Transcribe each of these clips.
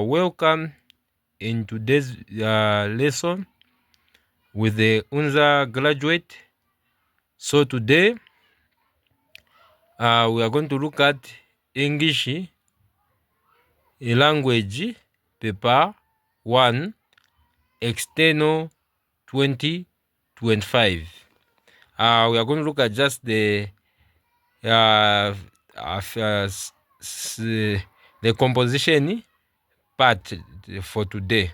Welcome in today's lesson with the Unza Graduate. So today we are going to look at English language paper 1 external 2025. We are going to look at just the composition part for today.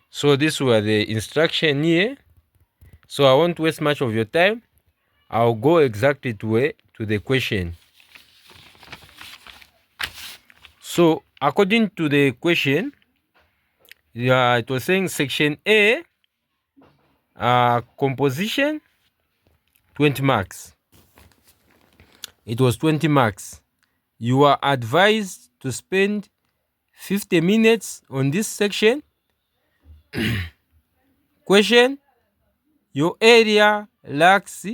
So this were the instruction here. So I won't waste much of your time. I'll go exactly to the question. So according to the question, it was saying section A, composition, 20 marks. It was 20 marks. You are advised to spend 50 minutes on this section. Question: your area lacks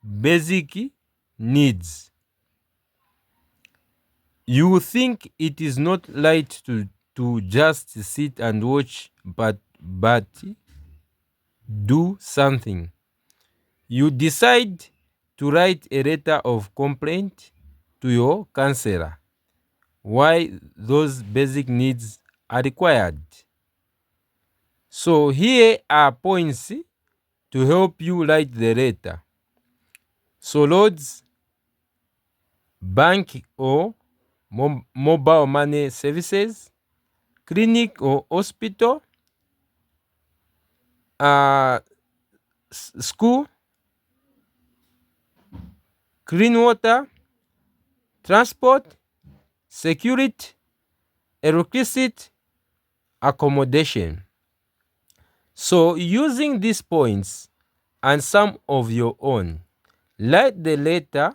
basic needs. You think it is not right to just sit and watch, but do something. You decide to write a letter of complaint to your counselor. Why those basic needs are required. So here are points to help you write the letter. So roads, bank or mobile money services, clinic or hospital, school, clean water, transport, security, electricity, accommodation. So using these points and some of your own, write the letter.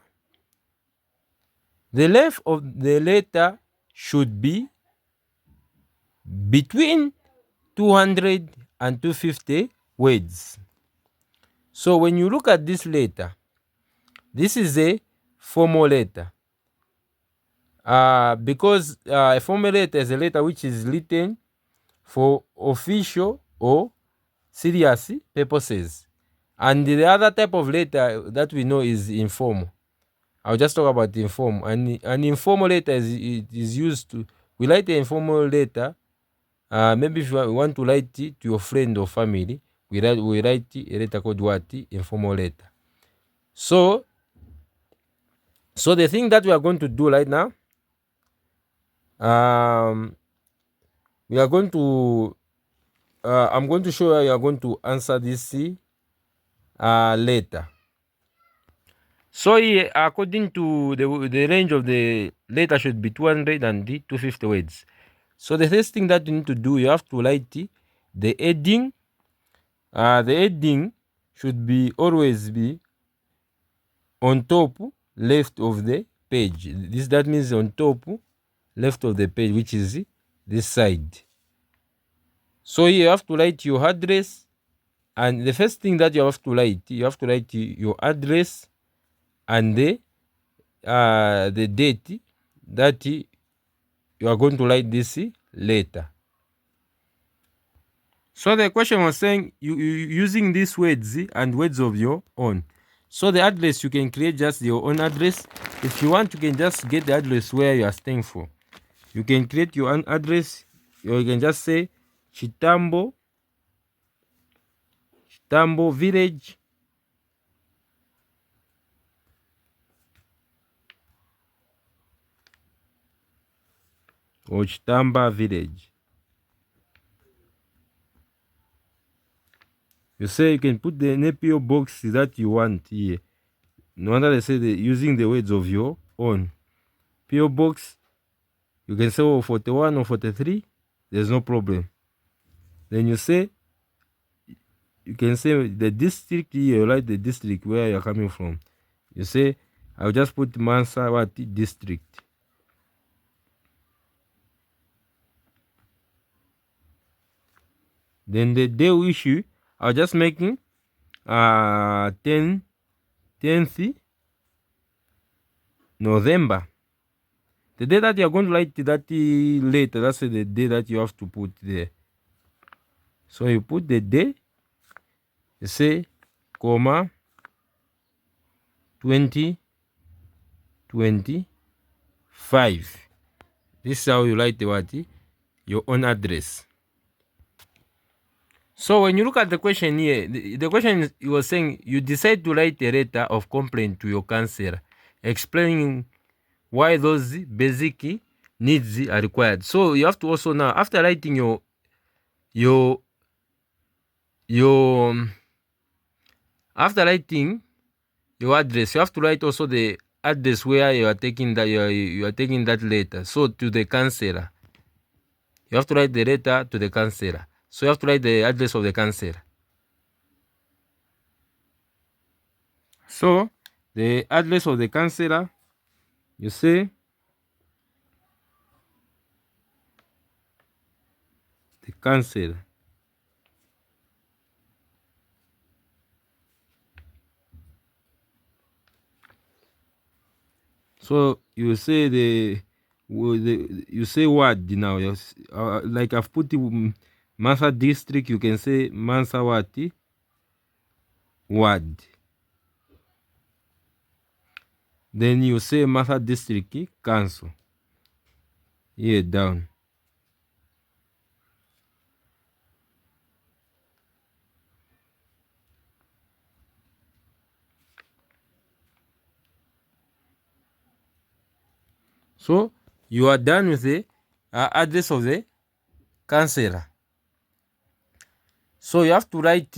The length of the letter should be between 200 and 250 words. So when you look at this letter, this is a formal letter. Because a formal letter is a letter which is written for official or serious purposes. And the other type of letter that we know is informal. I'll just talk about the informal. And an informal letter is used to, we write an informal letter. Maybe if you want to write it to your friend or family, we write a letter called what? Informal letter. So the thing that we are going to do right now, we are going to, I'm going to show you how you are going to answer this letter. So here, according to the range of the letter should be 200 and 250 words. So the first thing that you need to do, you have to write the heading. The heading should be always be on top left of the page. That means on top left of the page, which is this side. So you have to write your address, and the first thing that you have to write your address and the date that you are going to write this letter. So the question was saying you using these words and words of your own. So the address, you can create just your own address. If you want, you can just get the address where you are staying for. You can create your own address. You can just say Chitambo Village, or Chitamba Village. You say you can put the NPO box that you want here. No wonder they say using the words of your own. PO box, you can say 41 or 43. There's no problem. Then you say, you can say the district here, you write the district where you're coming from. You say, I'll just put Mansa district. Then the day issue, I'll just making 10th November. The day that you are going to write that later, that's the day that you have to put there. So you put the day, you say, comma, 2025. This is how you write the what? Your own address. So when you look at the question here, the question was saying you decide to write a letter of complaint to your counselor, explaining why those basic needs are required. So you have to also now, after writing your after writing your address, you have to write also the address where you are taking that you are taking that letter. So to the counselor, you have to write the letter to the counselor. So you have to write the address of the counselor. So the address of the counselor, you say the counselor. So you say you say what now? Like I've put the Mansa district. You can say Mansa what ward. Then you say Mansa district council. Here down. So you are done with the address of the councillor. So you have to write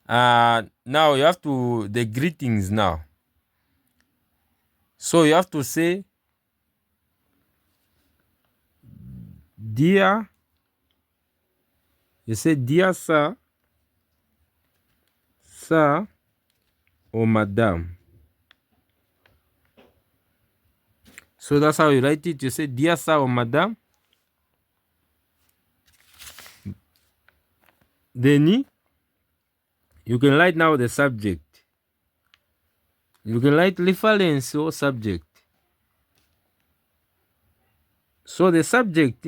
now you have to the greetings now. So you have to say, dear, you say dear sir, sir or madam. So that's how you write it. You say dear sir or madam. Then you can write now the subject. You can write reference or subject. So the subject,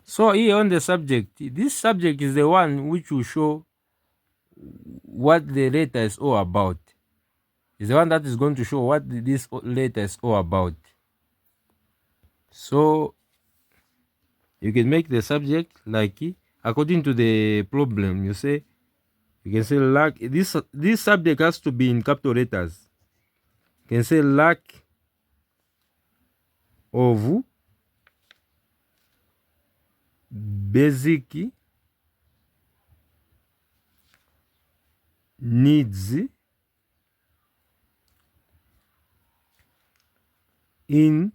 so here on the subject, this subject is the one which will show what the letter is all about. Is the one that is going to show what this letter is all about. So you can make the subject like according to the problem. You say you can say lack. This subject has to be in capital letters. You can say lack of basic needs in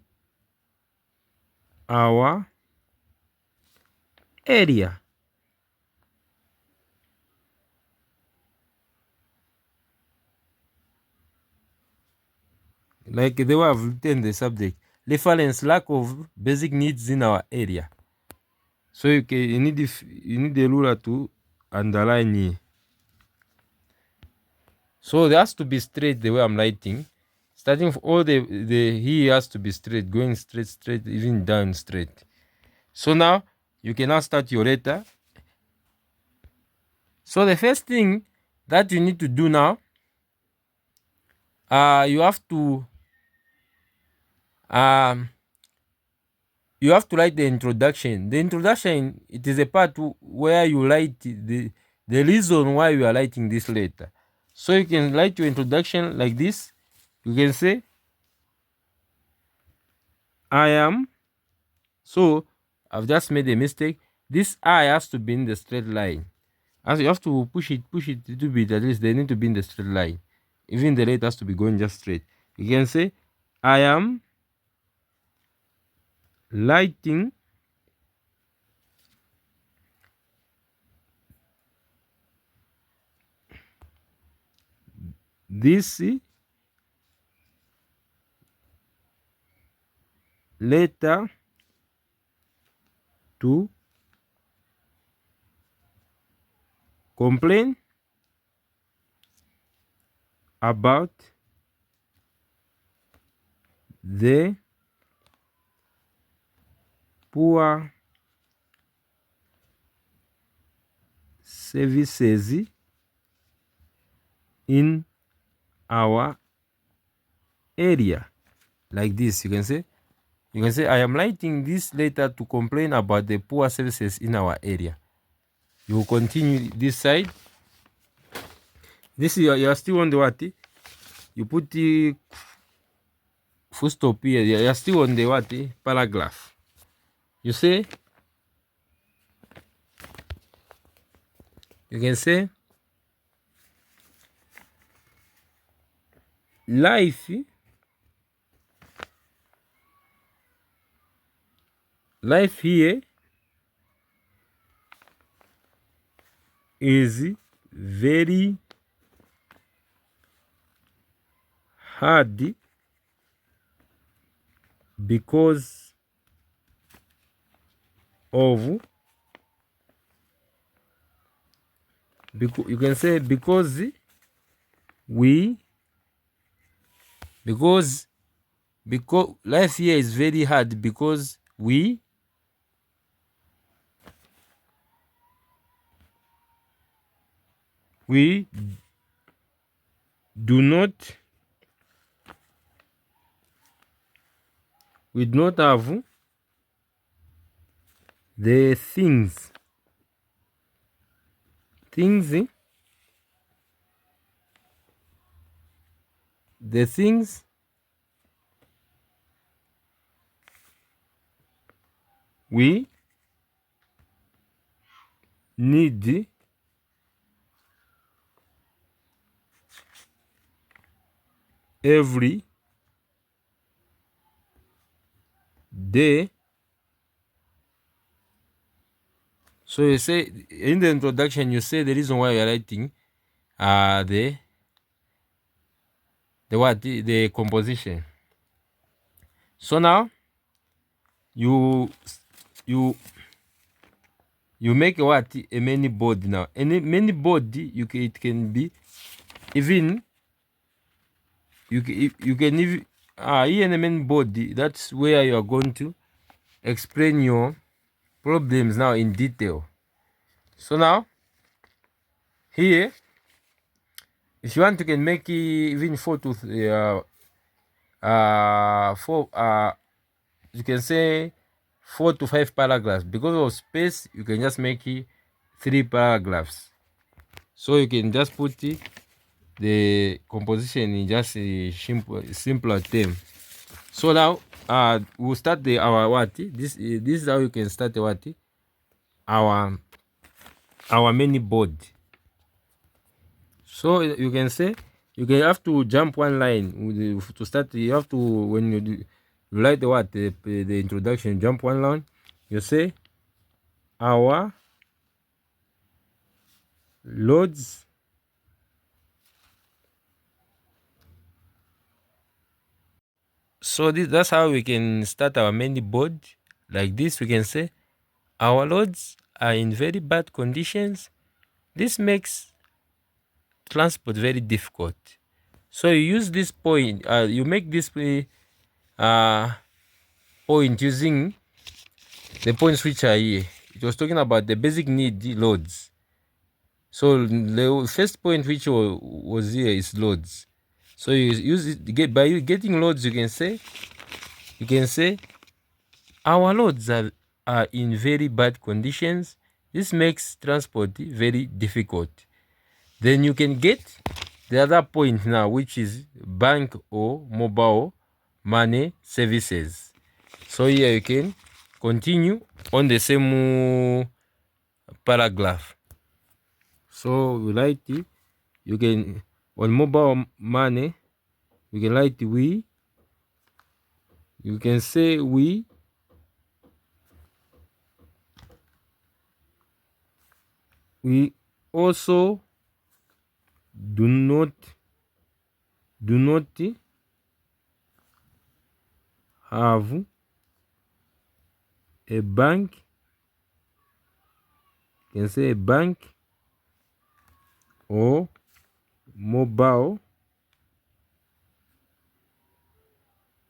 our area. Like they have written the subject, reference lack of basic needs in our area. So you need the ruler to underline here. So there has to be straight the way I'm writing. Starting from all the he has to be straight, going straight, even down straight. So now you can now start your letter. So the first thing that you need to do now, you have to write the introduction. The introduction, it is a part where you write the reason why you are writing this letter. So you can write your introduction like this. You can say, I am. So I've just made a mistake. This I has to be in the straight line. As you have to push it a little bit, at least they need to be in the straight line. Even the letter has to be going just straight. You can say, I am writing this letter to complain about the poor services in our area. Like this, you can say I am writing this letter to complain about the poor services in our area. You continue this side. This is you are still on the what? You put the full stop here. You are still on the what? Paragraph. You say, you can say life here is very hard because of, you can say because we, because life here is very hard because we do not have the things the things we need every day. So you say in the introduction, you say the reason why you are writing the composition. So now you make a many board now. Any many board it can be even you can even here in the main body. That's where you are going to explain your problems now in detail. So now here, if you want, you can make even 4 to 4 you can say 4 to 5 paragraphs. Because of space, you can just make 3 paragraphs. So you can just put the composition in just a simpler term. So now we'll start our what? This is how you can start what? Our mini board. So you can say you can have to jump one line to start. You have to, when you write the introduction, jump one line. You say our loads so that's how we can start our mini board. Like this, we can say our loads are in very bad conditions. This makes transport very difficult. So you use this point, you make this point using the points which are here. It was talking about the basic need loads. So the first point which was here is loads. So you use it by getting loads. You can say our loads are in very bad conditions. This makes transport very difficult. Then you can get the other point now, which is bank or mobile money services. So here you can continue on the same paragraph. So we write it. You can on mobile money. You can write we. You can say we also do not have a bank. You can say a bank or mobile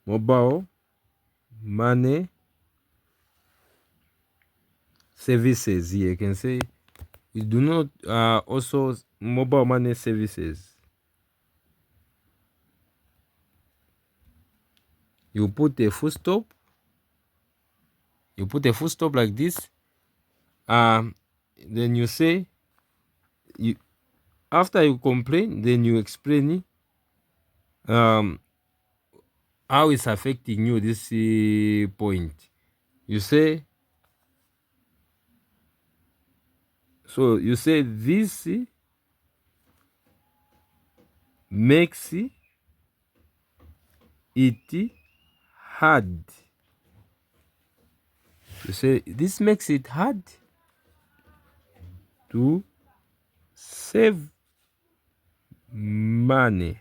mobile money services. Here you can say we do not also mobile money services. You put a full stop. You put a full stop like this. Then you say you after you complain, then you explain how it's affecting you this point. You say so. You say this makes it hard. You say this makes it hard to save money,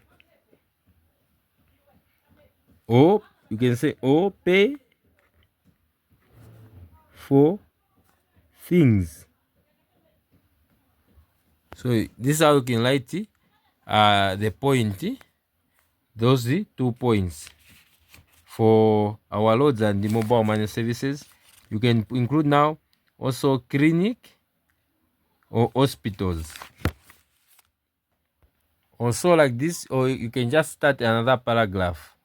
or you can say or pay for things. So this is how you can write the point, those 2 points for our loads and the mobile money services. You can include now also clinic or hospitals. Also like this, or you can just start another paragraph.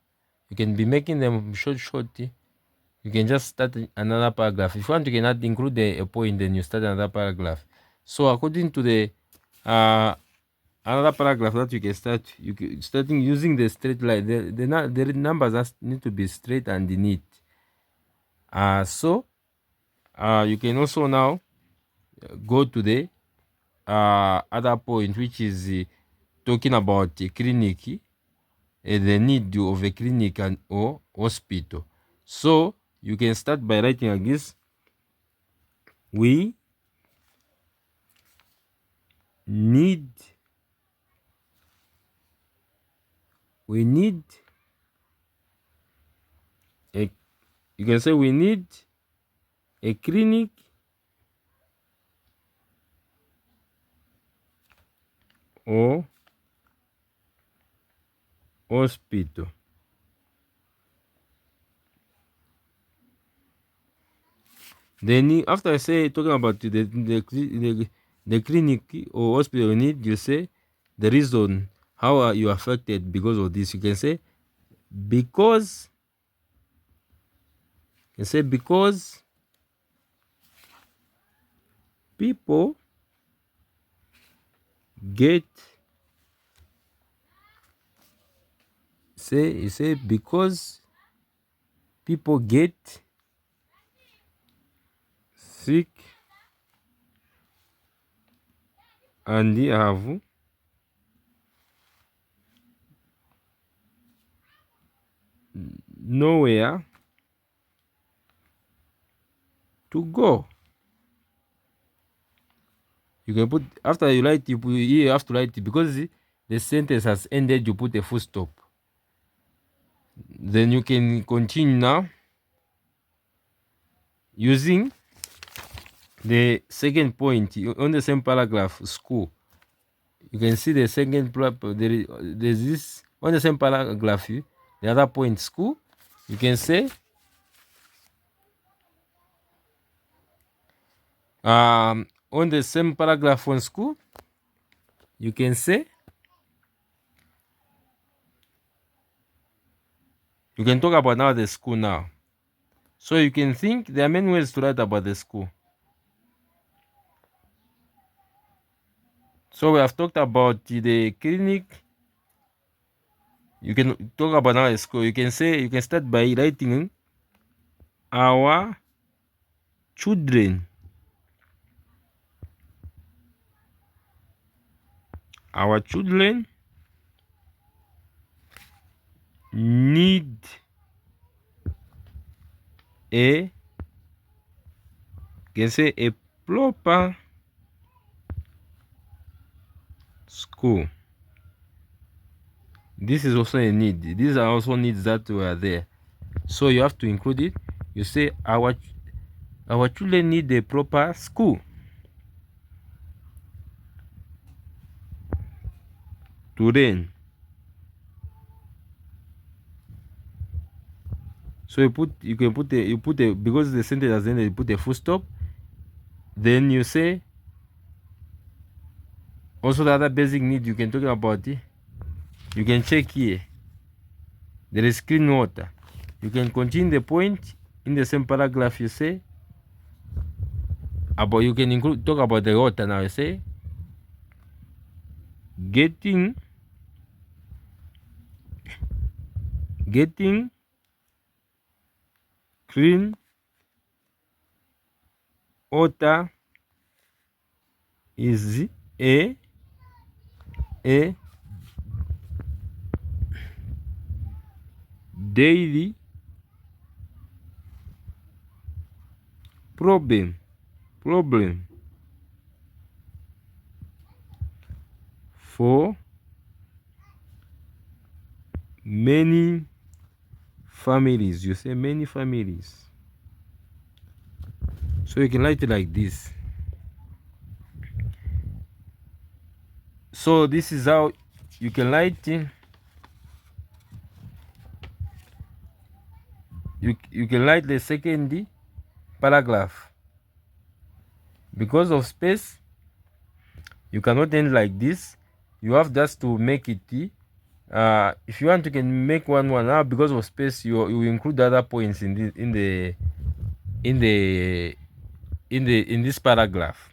You can be making them short. You can just start another paragraph. If you want, you can include a point, then you start another paragraph. So according to the another paragraph that you can start, starting using the straight line. The numbers need to be straight and neat. So you can also now go to the other point, which is talking about a clinic, the need of a clinic and or hospital. So you can start by writing like this: we need a, you can say we need a clinic or hospital. Then after I say talking about the clinic or hospital you need, you say the reason how are you affected because of this. You can say because people get because people get sick and they have nowhere to go. You can put after you write, you have to write it because the sentence has ended. You put a full stop. Then you can continue now using the second point on the same paragraph, school. You can see the second there's this on the same paragraph, the other point, school. You can say on the same paragraph on school, you can say you can talk about now the school now. So you can think there are many ways to write about the school. So we have talked about the clinic. You can talk about now the school. You can say you can start by writing our children. Our children need a, you can say a proper school. This is also a need. These are also needs that were there. So you have to include it. You say our children need a proper school to learn. So you can put a because the sentence has ended, you put a full stop. Then you say also the other basic need you can talk about it. You can check here. There is clean water. You can continue the point in the same paragraph. You say about you can include talk about the water now. You say getting clean water is a daily problem for many families. You say many families. So you can write it like this. So this is how you can write it. You can write the second paragraph. Because of space, you cannot end like this. You have just to make it if you want, you can make one now. Because of space, you include other points in this paragraph.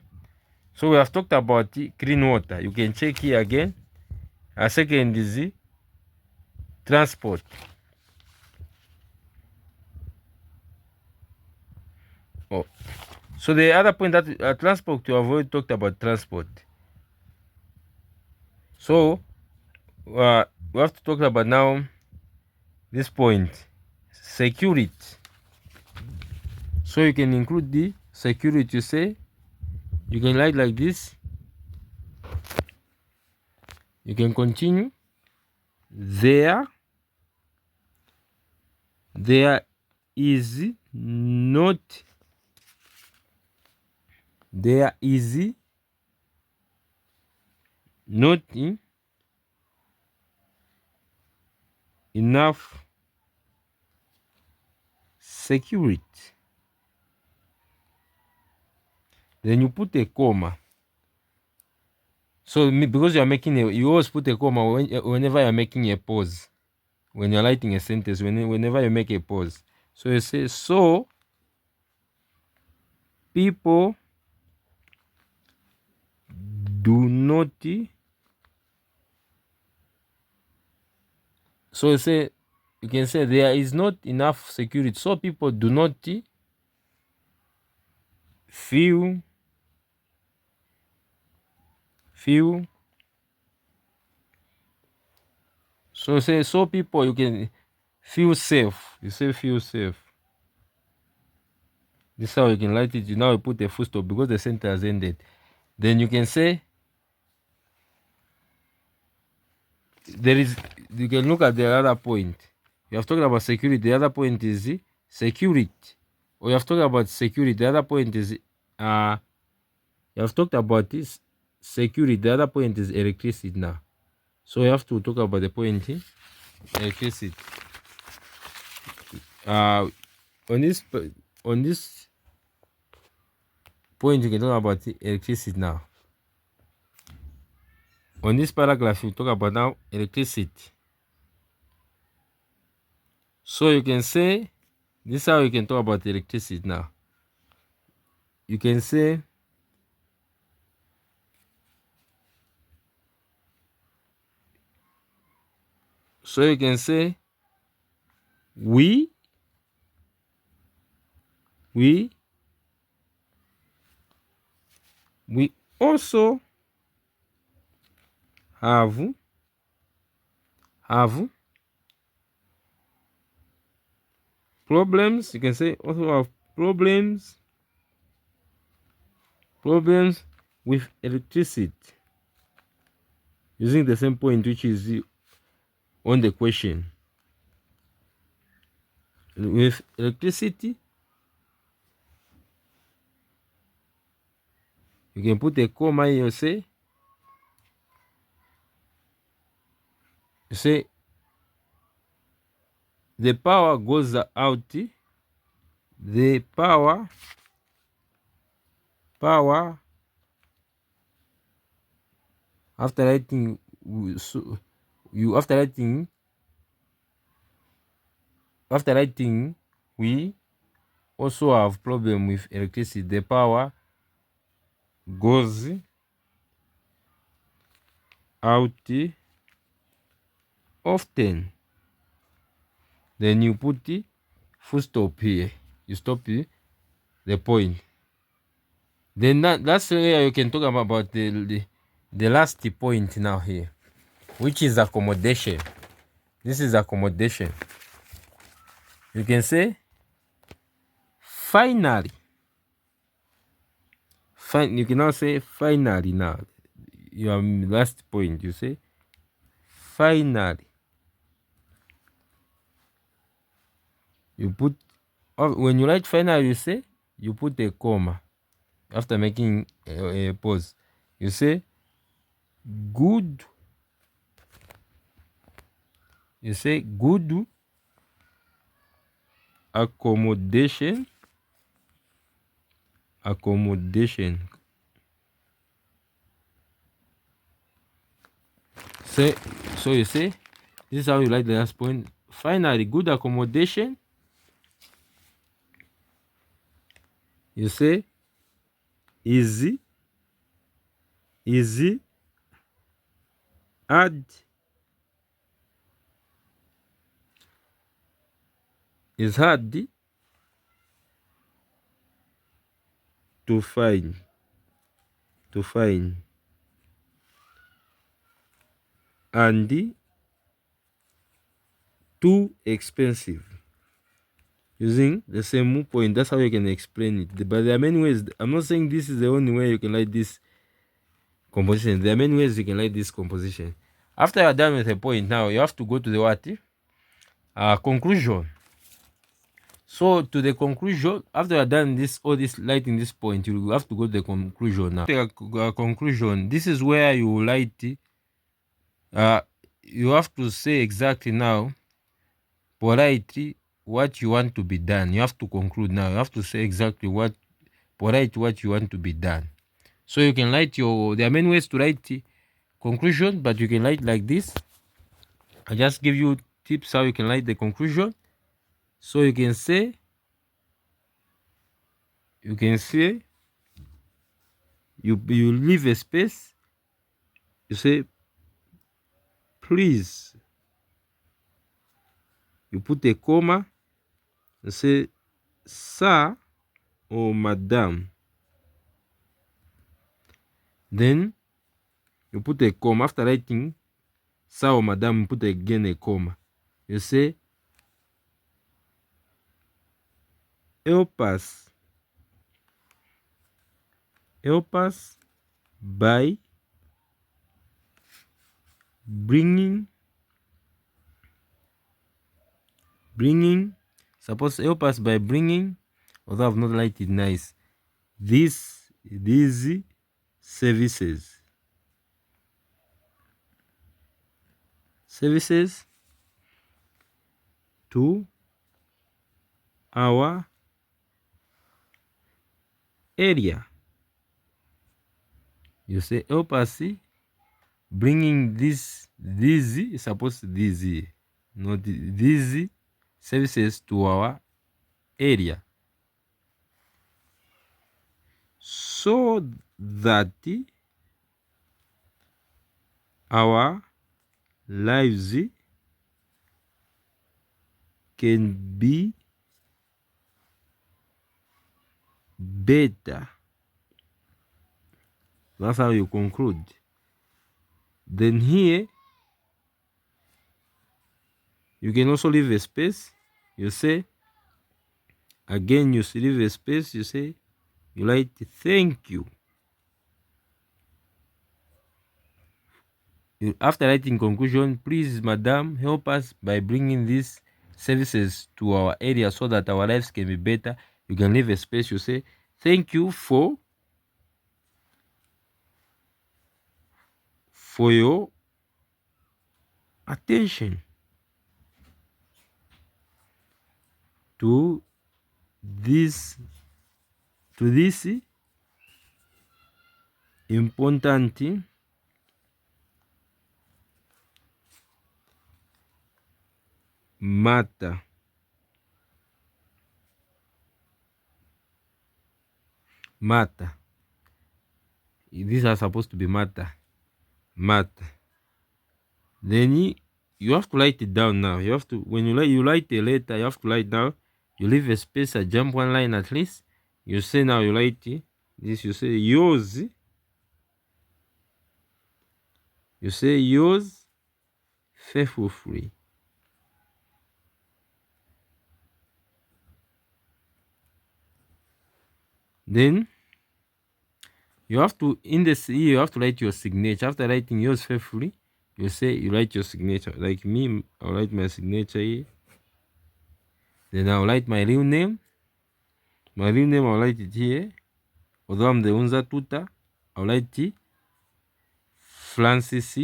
So we have talked about clean water. You can check here again. Second is transport. Oh, so the other point that transport, to avoid talked about transport. So we have to talk about now this point, security. So you can include the security. You say you can write like this. You can continue. There is not enough security. Then you put a comma. So because you are making you always put a comma whenever you are making a pause. When you're writing a sentence, whenever you make a pause. So you say, so people do not. So you can say there is not enough security. So people do not feel so people, you can feel safe. You say feel safe. This is how you can write it. You now put a full stop because the sentence has ended. Then you can say you can look at the other point. You have talked about security. The other point is security. Or you have talked about security. The other point is you have talked about this security. The other point is electricity now. So you have to talk about the point here. Electricity. On this point, you can talk about electricity now. On this paragraph, you talk about now electricity. So you can say, this is how you can talk about electricity now. You can say, so you can say, we also have problems. You can say also have problems with electricity, using the same point which is on the question. With electricity, you can put a comma here. You say the power goes out. The power after writing, so you after writing we also have problem with electricity. The power goes out often. Then you put the full stop here. You stop the point. Then that's where you can talk about the last point now here, which is accommodation. This is accommodation. You can say finally. You can now say finally now. Your last point. You say finally. You put when you write finally, you say you put a comma after making a pause. You say good. You say good accommodation. Say so. You say this is how you like the last point. Finally, good accommodation. You say easy hard is hard to find and too expensive. Using the same point, that's how you can explain it. But there are many ways. I'm not saying this is the only way you can write this composition. There are many ways you can write this composition. After you're done with a point, now you have to go to the what? Conclusion. So to the conclusion, after you're done all this writing this point, you have to go to the conclusion now. After conclusion, this is where you write. You have to say exactly now, politely, what you want to be done. You have to conclude now. You have to say exactly what you want to be done. So you can write there are many ways to write conclusion, but you can write like this. I just give you tips how you can write the conclusion. So you can say you leave a space. You say please. You put a comma. You say sir or madam. Then you put a comma after writing sir or madam. You put again a comma. You say help us by bringing. Suppose help us by bringing, although I've not liked it nice, these services to our area. You say help us bringing these services to our area so that our lives can be better. That's how you conclude. Then here you can also leave a space. You say again, you leave a space. You say you write thank you. After writing conclusion, please madam help us by bringing these services to our area so that our lives can be better. You can leave a space. You say thank you for your attention. to this important matter. These are supposed to be matter. Then you have to write it down now. You have to, when you write a letter, you have to write down. You leave a space, a jump one line at least. You say now you write this. You say yours. You say yours faithfully. Then you have to, in the C, you have to write your signature. After writing yours faithfully, you say you write your signature. Like me, I'll write my signature here. Then I'll write my real name. My real name, I'll write it here. Although I'm the Unza tutor, I'll write it Francis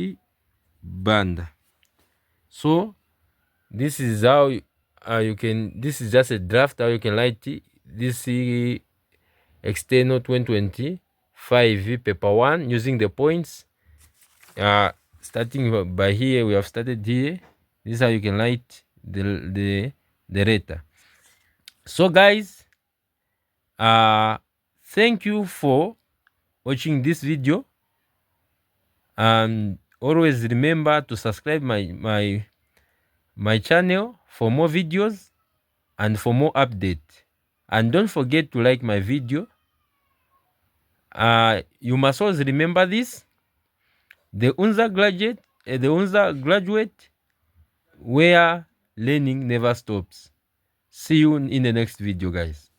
Banda. So this is how you can, this is just a draft how you can write this external 2025 paper 1 using the points. Starting by here, we have started here. This is how you can write the letter. So guys, thank you for watching this video, and always remember to subscribe my channel for more videos and for more updates. And don't forget to like my video. You must always remember this: the Unza Graduate, where learning never stops. See you in the next video, guys.